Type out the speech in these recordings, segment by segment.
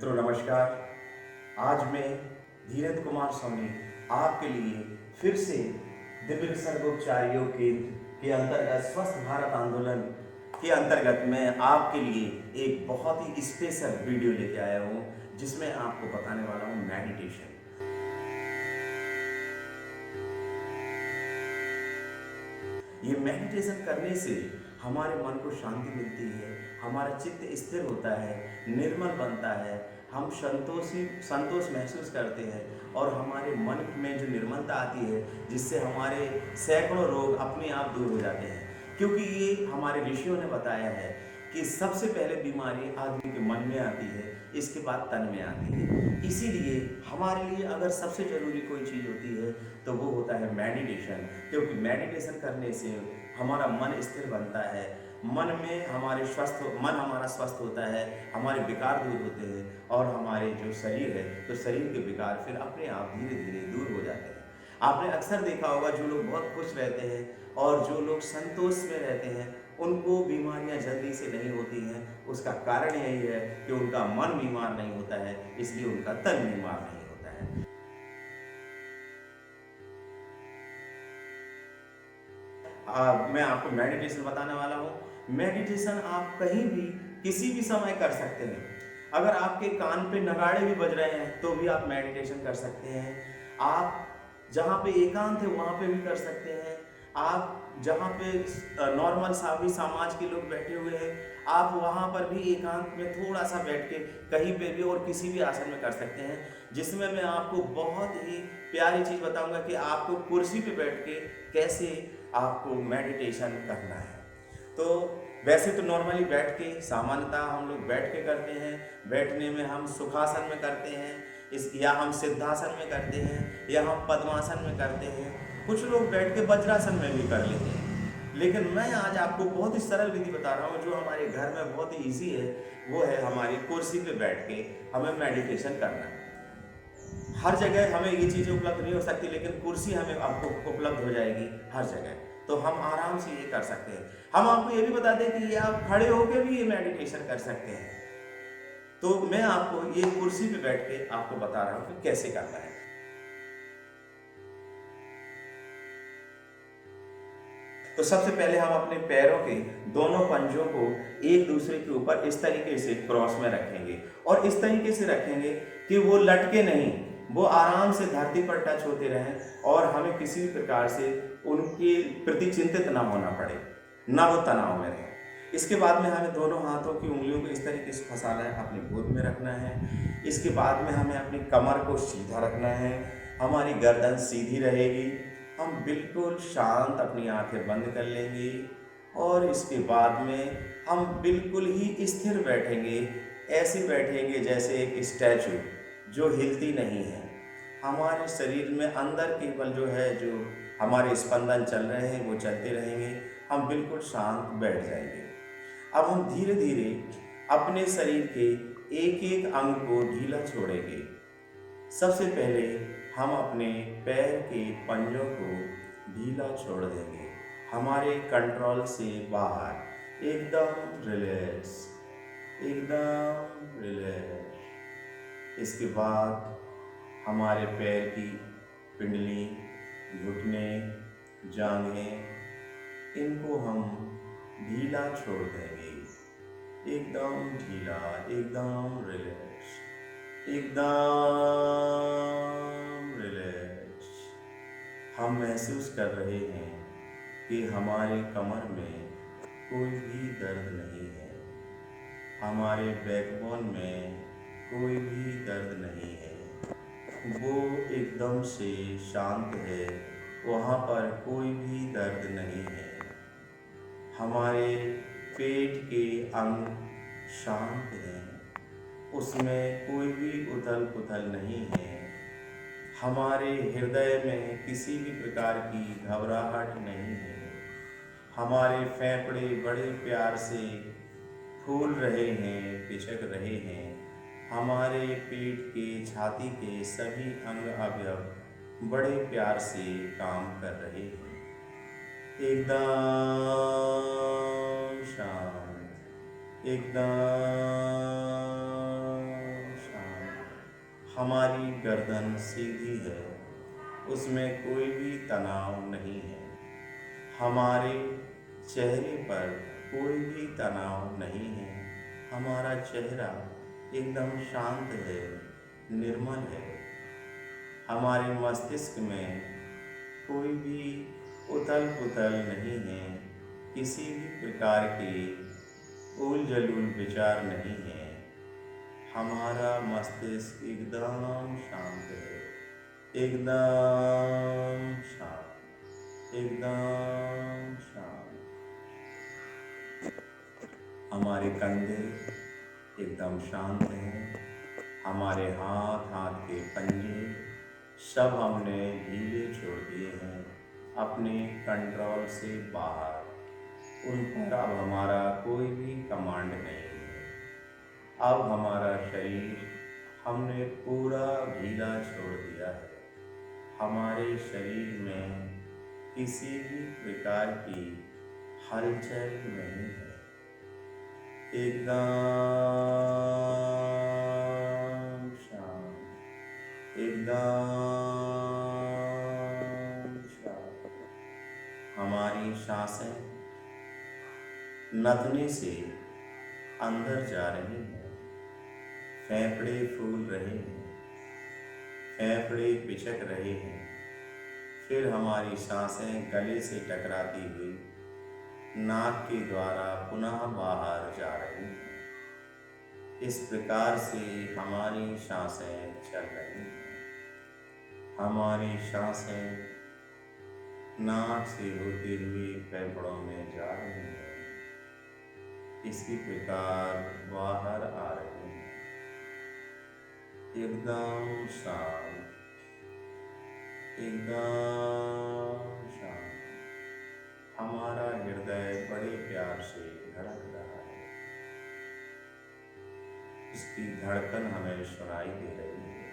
मित्रों नमस्कार। आज मैं धीरेन्द्र कुमार सोनी आपके लिए फिर से दिव्य निसर्गोपचार योग केंद्र के अंतर्गत स्वस्थ भारत आंदोलन के अंतर्गत मैं आपके लिए एक बहुत ही स्पेशल वीडियो लेके आया हूँ, जिसमें आपको बताने वाला हूँ मेडिटेशन। ये मेडिटेशन करने से हमारे मन को शांति मिलती है, हमारा चित्त स्थिर होता है, निर्मल बनता है, हम संतोष महसूस करते हैं और हमारे मन में जो निर्मलता आती है, जिससे हमारे सैकड़ों रोग अपने आप दूर हो जाते हैं। क्योंकि ये हमारे ऋषियों ने बताया है कि सबसे पहले बीमारी आदमी के मन में आती है, इसके बाद तन में आती है। इसीलिए हमारे लिए अगर सबसे ज़रूरी कोई चीज़ होती है तो वो होता है मेडिटेशन। क्योंकि मेडिटेशन करने से हमारा मन स्थिर बनता है, मन हमारा स्वस्थ होता है, हमारे विकार दूर होते हैं और हमारे जो शरीर है तो शरीर के विकार फिर अपने आप धीरे धीरे दूर हो जाते हैं। आपने अक्सर देखा होगा जो लोग बहुत खुश रहते हैं और जो लोग संतोष में रहते हैं उनको बीमारियां जल्दी से नहीं होती हैं। उसका कारण यही है कि उनका मन बीमार नहीं होता है, इसलिए उनका तन बीमार नहीं होता है। मैं आपको मेडिटेशन बताने वाला हूँ। मेडिटेशन आप कहीं भी किसी भी समय कर सकते हैं। अगर आपके कान पे नगाड़े भी बज रहे हैं तो भी आप मेडिटेशन कर सकते हैं। आप जहाँ पे एकांत है वहाँ पे भी कर सकते हैं। आप जहाँ पे नॉर्मल सभी समाज के लोग बैठे हुए हैं, आप वहाँ पर भी एकांत में थोड़ा सा बैठ के कहीं पे भी और किसी भी आसन में कर सकते हैं। जिसमें मैं आपको बहुत ही प्यारी चीज़ बताऊंगा कि आपको कुर्सी पे बैठ के कैसे आपको मेडिटेशन करना है। तो वैसे तो नॉर्मली बैठ के सामान्यतः हम लोग बैठ के करते हैं। बैठने में हम सुखासन में करते हैं, या हम सिद्धासन में करते हैं, या हम पद्मासन में करते हैं। कुछ लोग बैठ के वज्रासन में भी कर लेते हैं। लेकिन मैं आज आपको बहुत ही सरल विधि बता रहा हूँ जो हमारे घर में बहुत ही ईजी है। वो है हमारी कुर्सी पे बैठ के हमें मेडिटेशन करना है। हर जगह हमें ये चीज़ें उपलब्ध नहीं हो सकती, लेकिन कुर्सी हमें आपको उपलब्ध हो जाएगी हर जगह, तो हम आराम से ये कर सकते हैं। हम आपको ये भी बता दें कि ये आप खड़े होकर भी ये मेडिटेशन कर सकते हैं। तो मैं आपको ये कुर्सी पे बैठ के आपको बता रहा हूँ कि कैसे करना है। तो सबसे पहले हम अपने पैरों के दोनों पंजों को एक दूसरे के ऊपर इस तरीके से क्रॉस में रखेंगे और इस तरीके से रखेंगे कि वो लटके नहीं, वो आराम से धरती पर टच होते रहें और हमें किसी भी प्रकार से उनके प्रति चिंतित ना होना पड़े, ना वो तनाव में रहे। इसके बाद में हमें दोनों हाथों की उंगलियों को इस तरीके से फंसाना है, अपने गोद में रखना है। इसके बाद में हमें अपनी कमर को सीधा रखना है, हमारी गर्दन सीधी रहेगी। हम बिल्कुल शांत अपनी आंखें बंद कर लेंगे और इसके बाद में हम बिल्कुल ही स्थिर बैठेंगे। ऐसे बैठेंगे जैसे एक स्टैचू जो हिलती नहीं है। हमारे शरीर में अंदर केवल जो है, जो हमारे स्पंदन चल रहे हैं वो चलते रहेंगे। हम बिल्कुल शांत बैठ जाएंगे। अब हम धीरे धीरे अपने शरीर के एक एक अंग को ढीला छोड़ेंगे। सबसे पहले हम अपने पैर के पंजों को ढीला छोड़ देंगे, हमारे कंट्रोल से बाहर। एकदम रिलैक्स, एकदम रिलैक्स। इसके बाद हमारे पैर की पिंडली, घुटने, जांघें, इनको हम ढीला छोड़ देंगे। एकदम ढीला, एकदम रिलैक्स, एकदम रिलैक्स। हम महसूस कर रहे हैं कि हमारे कमर में कोई भी दर्द नहीं है, हमारे बैकबोन में कोई भी दर्द नहीं है, वो एकदम से शांत है, वहाँ पर कोई भी दर्द नहीं है। हमारे पेट के अंग शांत हैं, उसमें कोई भी उथल पुथल नहीं है। हमारे हृदय में किसी भी प्रकार की घबराहट नहीं है। हमारे फेफड़े बड़े प्यार से फूल रहे हैं, पिचक रहे हैं। हमारे पेट के, छाती के सभी अंग अवयव बड़े प्यार से काम कर रहे हैं। एकदम शांत, एकदम शांत। हमारी गर्दन सीधी है, उसमें कोई भी तनाव नहीं है। हमारे चेहरे पर कोई भी तनाव नहीं है। हमारा चेहरा एकदम शांत है, निर्मल है। हमारे मस्तिष्क में कोई भी उथल पुथल नहीं है, किसी भी प्रकार के उल जलूल विचार नहीं है। हमारा मस्तिष्क एकदम शांत है, एकदम शांत, एकदम शांत। हमारे कंधे एकदम शांत हैं। हमारे हाथ के पंजे सब हमने ढीले छोड़ दिए हैं, अपने कंट्रोल से बाहर। उन पर अब हमारा कोई भी कमांड नहीं है। अब हमारा शरीर हमने पूरा ढीला छोड़ दिया है। हमारे शरीर में किसी भी प्रकार की हलचल नहीं है। एकदम शांत, एकदम शांत। हमारी सांसें नथने से अंदर जा रही हैं, फेफड़े फूल रहे हैं, फेफड़े पिचक रहे हैं। फिर हमारी सांसें गले से टकराती हुई नाक के द्वारा पुनः बाहर जा रही हैं। इस प्रकार से हमारी सांसें चल रही हैं। हमारी सांसें नाक से होते हुए फेफड़ों में जा रही हैं, इसी प्रकार बाहर आ रही हैं। एकदम शांत, एकदम शांत। हमारा हृदय बड़े प्यार से धड़क रहा है। इसकी धड़कन हमें सुनाई दे रही है।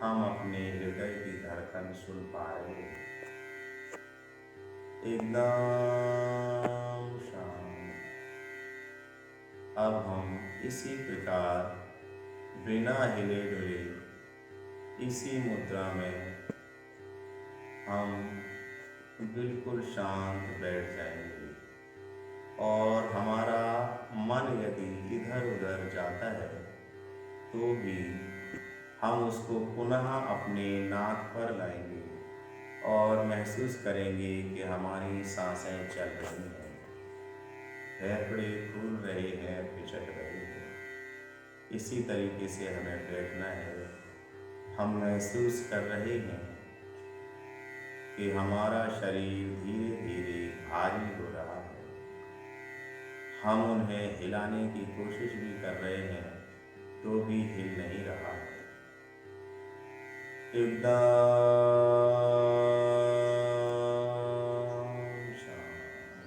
हम अपने हृदय की धड़कन सुन पा रहे हैं। एकदम शांत। अब हम इसी प्रकार बिना हिले डुले इसी मुद्रा में हम बिल्कुल शांत बैठ जाएंगे। और हमारा मन यदि इधर उधर जाता है तो भी हम उसको पुनः अपने नाक पर लाएंगे और महसूस करेंगे कि हमारी सांसें चल रही हैं, फेफड़े फूल रहे हैं, पिचक रहे हैं। इसी तरीके से हमें बैठना है। हम महसूस कर रहे हैं कि हमारा शरीर धीरे धीरे भारी हो रहा है। हम उन्हें हिलाने की कोशिश भी कर रहे हैं तो भी हिल नहीं रहा है। एकदम शांत।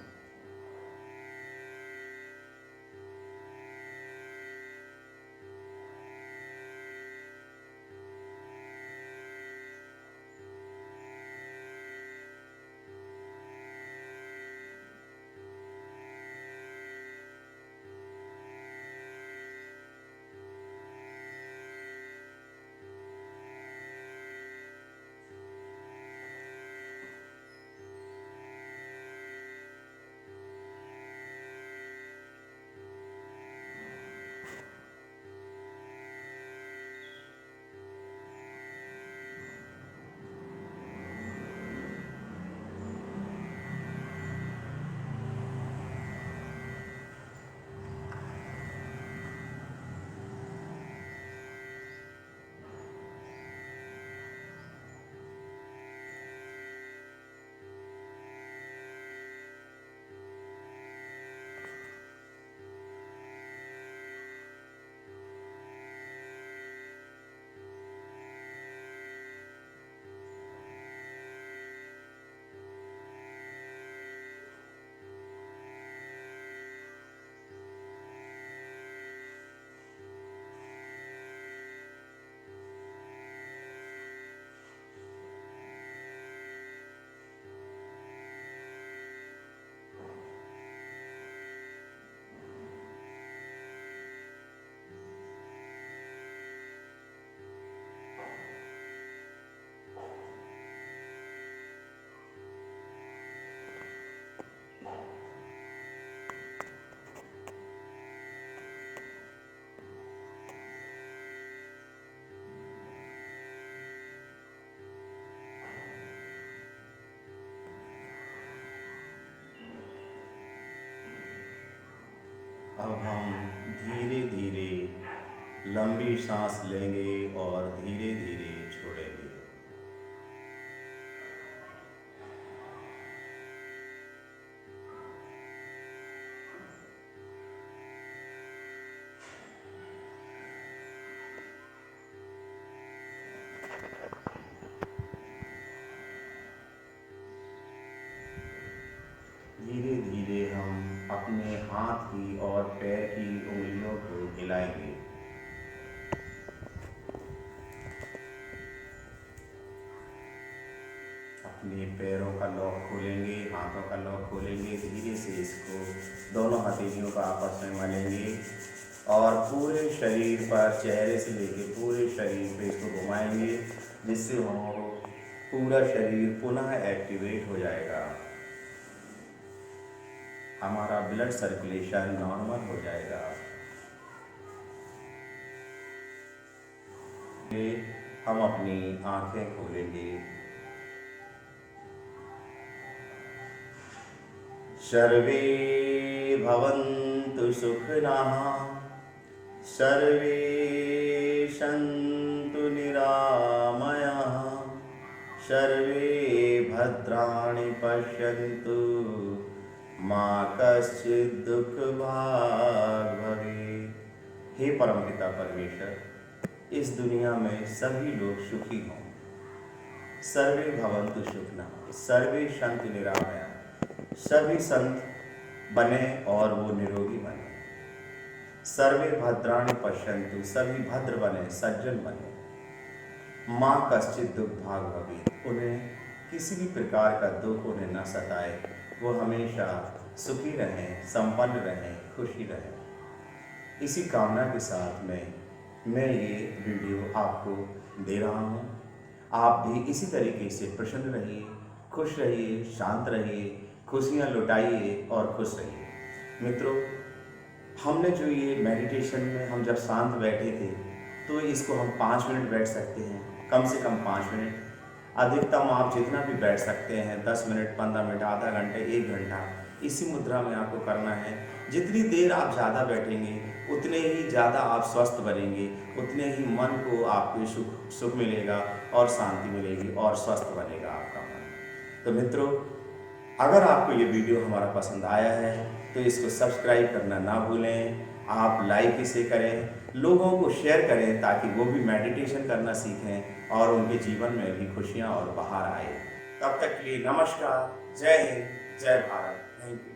अब हम धीरे धीरे लंबी सांस लेंगे और धीरे धीरे छोड़ेंगे। धीरे धीरे हम अपने हाथ की और पैर की उंगलियों को हिलाएंगे। अपने पैरों का लॉक खोलेंगे, हाथों का लॉक खोलेंगे, धीरे से इसको दोनों हथेलियों का आपस में मलेंगे और पूरे शरीर पर, चेहरे से लेके पूरे शरीर पे इसको घुमाएंगे, जिससे हमारा पूरा शरीर पुनः एक्टिवेट हो जाएगा। हमारा ब्लड सर्कुलेशन नॉर्मल हो जाएगा। हम अपनी आंखें खोलेंगे। सर्वे भवन्तु सुखिनः, सर्वे सन्तु निरामयाः, सर्वे भद्राणि पश्यन्तु, माँ कश्चित् दुःख भाग् भवेत्। हे परमपिता परमेश्वर, इस दुनिया में सभी लोग सुखी हों। सर्वे भवन्तु सुखिनः, सर्वे सन्तु निरामयाः, सभी संत बने और वो निरोगी बने। सर्वे भद्राणि पश्यन्तु, सभी भद्र बने, सज्जन बने। माँ कश्चित् दुःख भाग् भवेत्, उन्हें किसी भी प्रकार का दुख उन्हें न सताए, वो हमेशा सुखी रहें, संपन्न रहें, खुशी रहें। इसी कामना के साथ मैं ये वीडियो आपको दे रहा हूँ। आप भी इसी तरीके से प्रसन्न रहिए, खुश रहिए, शांत रहिए, खुशियाँ लुटाइए और खुश रहिए। मित्रों, हमने जो ये मेडिटेशन में हम जब शांत बैठे थे, तो इसको हम 5 मिनट बैठ सकते हैं, कम से कम 5 मिनट। अधिकतम आप जितना भी बैठ सकते हैं, 10 मिनट, 15 मिनट, आधा घंटे, 1 घंटा, इसी मुद्रा में आपको करना है। जितनी देर आप ज़्यादा बैठेंगे, उतने ही ज़्यादा आप स्वस्थ बनेंगे, उतने ही मन को आपको सुख मिलेगा और शांति मिलेगी और स्वस्थ बनेगा आपका मन। तो मित्रों, अगर आपको ये वीडियो हमारा पसंद आया है तो इसको सब्सक्राइब करना ना भूलें। आप लाइक इसे करें, लोगों को शेयर करें, ताकि वो भी मेडिटेशन करना सीखें और उनके जीवन में भी खुशियाँ और बहार आए। तब तक के लिए नमस्कार, जय हिंद, जय भारत, थैंक यू।